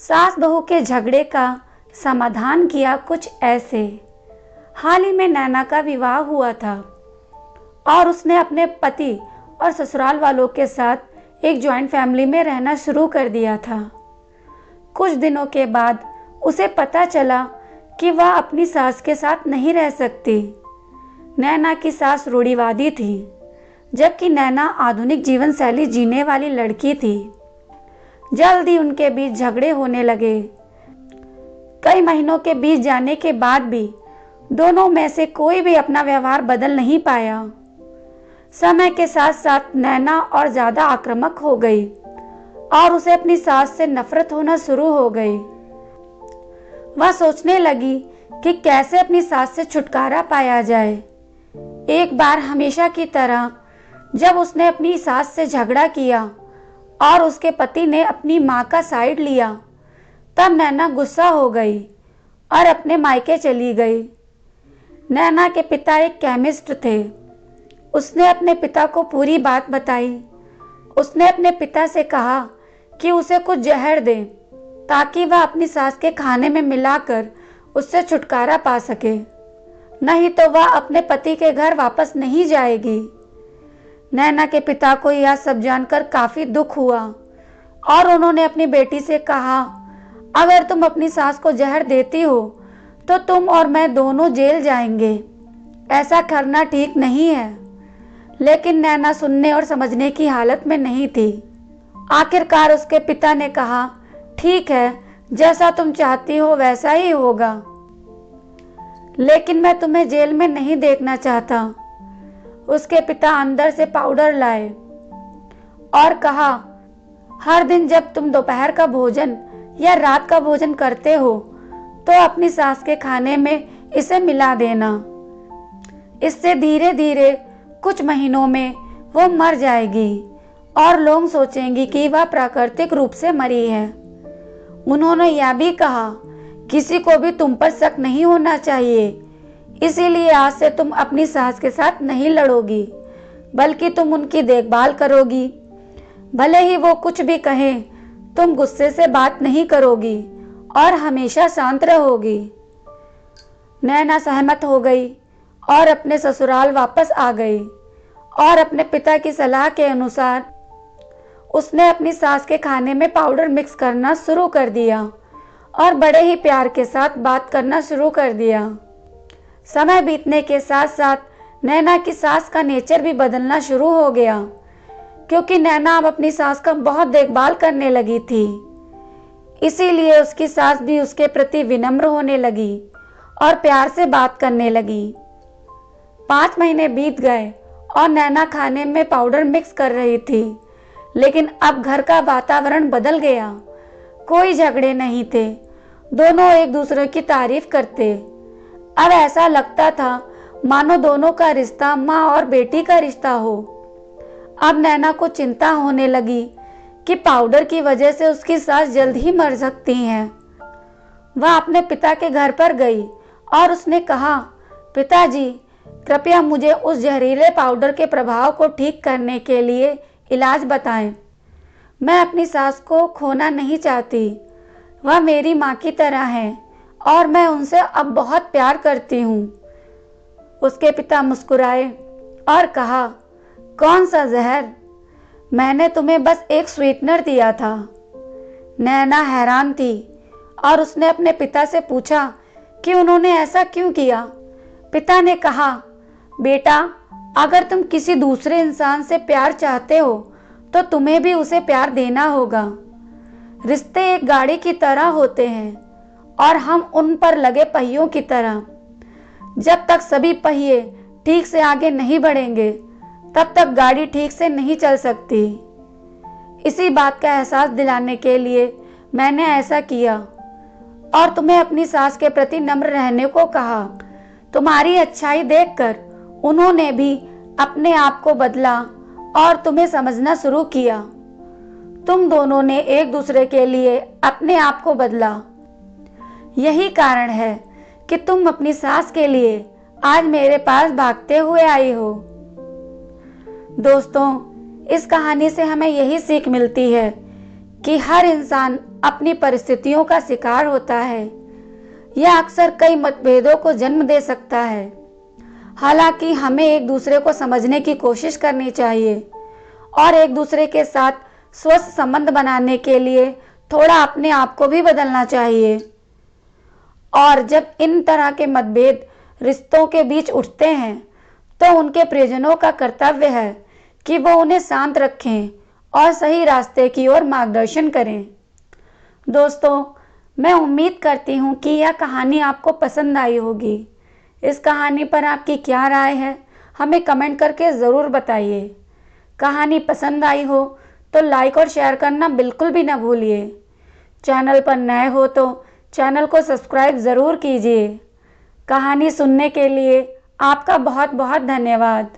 सास बहू के झगड़े का समाधान किया कुछ ऐसे। हाल ही में नैना का विवाह हुआ था और उसने अपने पति और ससुराल वालों के साथ एक जॉइंट फैमिली में रहना शुरू कर दिया था। कुछ दिनों के बाद उसे पता चला कि वह अपनी सास के साथ नहीं रह सकती। नैना की सास रूढ़िवादी थी, जबकि नैना आधुनिक जीवन शैली जीने वाली लड़की थी। जल्द ही उनके बीच झगड़े होने लगे। कई महीनों के बीत जाने के बाद भी दोनों में से कोई भी अपना व्यवहार बदल नहीं पाया। समय के साथ साथ नैना और ज्यादा आक्रामक हो गई और उसे अपनी सास से नफरत होना शुरू हो गई। वह सोचने लगी कि कैसे अपनी सास से छुटकारा पाया जाए। एक बार हमेशा की तरह जब उसने अपनी सास से झगड़ा किया और उसके पति ने अपनी मां का साइड लिया, तब नैना गुस्सा हो गई और अपने मायके चली गई। नैना के पिता एक केमिस्ट थे। उसने अपने पिता को पूरी बात बताई। उसने अपने पिता से कहा कि उसे कुछ जहर दे ताकि वह अपनी सास के खाने में मिलाकर उससे छुटकारा पा सके, नहीं तो वह अपने पति के घर वापस नहीं जाएगी। नैना के पिता को यह सब जानकर काफी दुख हुआ और उन्होंने अपनी बेटी से कहा, अगर तुम अपनी सास को जहर देती हो तो तुम और मैं दोनों जेल जाएंगे। ऐसा करना ठीक नहीं है। लेकिन नैना सुनने और समझने की हालत में नहीं थी। आखिरकार उसके पिता ने कहा, ठीक है, जैसा तुम चाहती हो वैसा ही होगा, लेकिन मैं तुम्हें जेल में नहीं देखना चाहता। उसके पिता अंदर से पाउडर लाए और कहा, हर दिन जब तुम दोपहर का भोजन या रात का भोजन करते हो तो अपनी सास के खाने में इसे मिला देना। इससे धीरे धीरे कुछ महीनों में वो मर जाएगी और लोग सोचेंगे कि वह प्राकृतिक रूप से मरी है। उन्होंने यह भी कहा, किसी को भी तुम पर शक नहीं होना चाहिए, इसीलिए आज से तुम अपनी सास के साथ नहीं लड़ोगी, बल्कि तुम उनकी देखभाल करोगी। भले ही वो कुछ भी कहें, तुम गुस्से से बात नहीं करोगी और हमेशा शांत रहोगी। नैना सहमत हो गई और अपने ससुराल वापस आ गई और अपने पिता की सलाह के अनुसार उसने अपनी सास के खाने में पाउडर मिक्स करना शुरू कर दिया और बड़े ही प्यार के साथ बात करना शुरू कर दिया। समय बीतने के साथ साथ नैना की सास का नेचर भी बदलना शुरू हो गया, क्योंकि नैना अब अपनी सास का बहुत देखभाल करने लगी थी। इसीलिए उसकी सास भी उसके प्रति विनम्र होने लगी और प्यार से बात करने लगी। 5 महीने बीत गए और नैना खाने में पाउडर मिक्स कर रही थी, लेकिन अब घर का वातावरण बदल गया। कोई झगड़े नहीं थे, दोनों एक दूसरे की तारीफ करते। अब ऐसा लगता था मानो दोनों का रिश्ता माँ और बेटी का रिश्ता हो। अब नैना को चिंता होने लगी कि पाउडर की वजह से उसकी सास जल्द ही मर सकती हैं। वह अपने पिता के घर पर गई और उसने कहा, पिताजी, कृपया मुझे उस जहरीले पाउडर के प्रभाव को ठीक करने के लिए इलाज बताएं। मैं अपनी सास को खोना नहीं चाहती। वह मेरी माँ की तरह है और मैं उनसे अब बहुत प्यार करती हूँ। उसके पिता मुस्कुराए और कहा, कौन सा जहर? मैंने तुम्हें बस एक स्वीटनर दिया था। नैना हैरान थी और उसने अपने पिता से पूछा कि उन्होंने ऐसा क्यों किया। पिता ने कहा, बेटा, अगर तुम किसी दूसरे इंसान से प्यार चाहते हो तो तुम्हें भी उसे प्यार देना होगा। रिश्ते एक गाड़ी की तरह होते हैं और हम उन पर लगे पहियों की तरह। जब तक सभी पहिए ठीक से आगे नहीं बढ़ेंगे, तब तक गाड़ी ठीक से नहीं चल सकती। इसी बात का एहसास दिलाने के लिए मैंने ऐसा किया और तुम्हें अपनी सास के प्रति नम्र रहने को कहा। तुम्हारी अच्छाई देखकर उन्होंने भी अपने आप को बदला और तुम्हें समझना शुरू किया। तुम दोनों ने एक दूसरे के लिए अपने आप को बदला। यही कारण है कि तुम अपनी सास के लिए आज मेरे पास भागते हुए आई हो। दोस्तों, इस कहानी से हमें यही सीख मिलती है कि हर इंसान अपनी परिस्थितियों का शिकार होता है। यह अक्सर कई मतभेदों को जन्म दे सकता है। हालांकि हमें एक दूसरे को समझने की कोशिश करनी चाहिए और एक दूसरे के साथ स्वस्थ संबंध बनाने के लिए थोड़ा अपने आप को भी बदलना चाहिए। और जब इन तरह के मतभेद रिश्तों के बीच उठते हैं तो उनके परिजनों का कर्तव्य है कि वो उन्हें शांत रखें और सही रास्ते की ओर मार्गदर्शन करें। दोस्तों, मैं उम्मीद करती हूँ कि यह कहानी आपको पसंद आई होगी। इस कहानी पर आपकी क्या राय है, हमें कमेंट करके ज़रूर बताइए। कहानी पसंद आई हो तो लाइक और शेयर करना बिल्कुल भी ना भूलिए। चैनल पर नए हो तो चैनल को सब्सक्राइब ज़रूर कीजिए। कहानी सुनने के लिए आपका बहुत बहुत धन्यवाद।